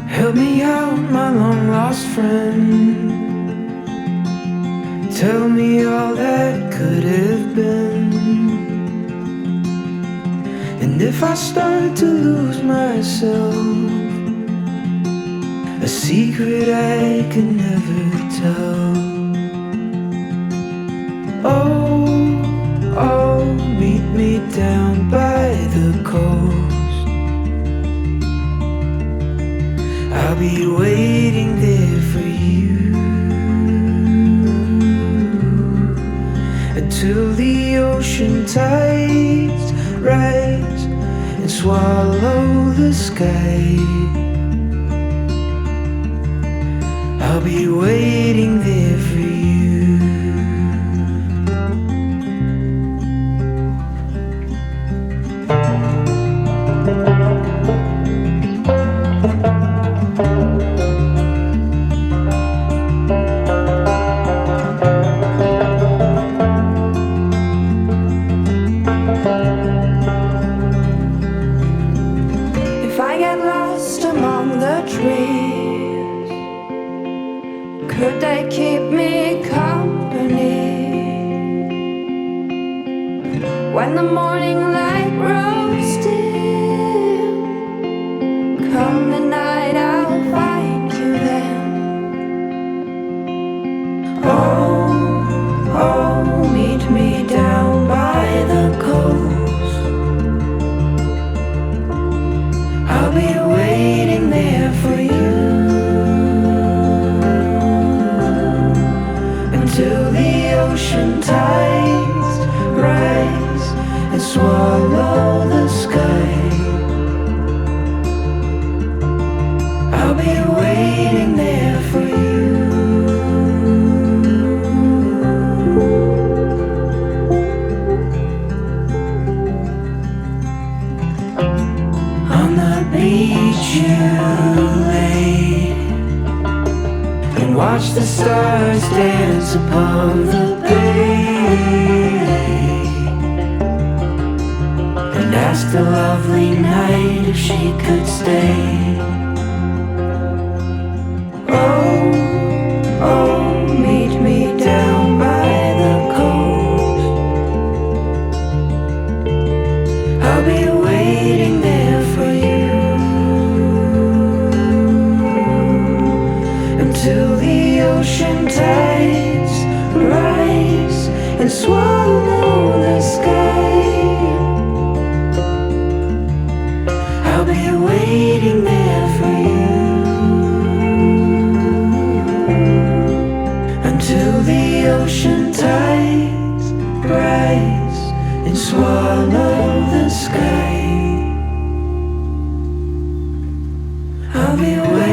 Help me out, my long lost friend. Tell me all that could have been. And if I start to lose myself, a secret I can never tell. Oh, meet me down by the coast. I'll be waiting there for you until the ocean tides rise and swallow the sky. I'll be waiting there for you. If I get lost among the trees, could they keep me company? When the morning light grows still, come the night I'll find you then. Oh, meet me down by the coast. I'll be waiting there for you until the ocean tides rise and swallow the sky. I'll be waiting there for you. On the beach you lay and watch the stars dance above the bay, and ask the lovely night if she could stay. Oh, meet me down by the coast. I'll be waiting there for you until the ocean tides rise and swallow the sky. I'll be waiting there for you until the ocean tides rise and swallow the sky. I'll be waiting.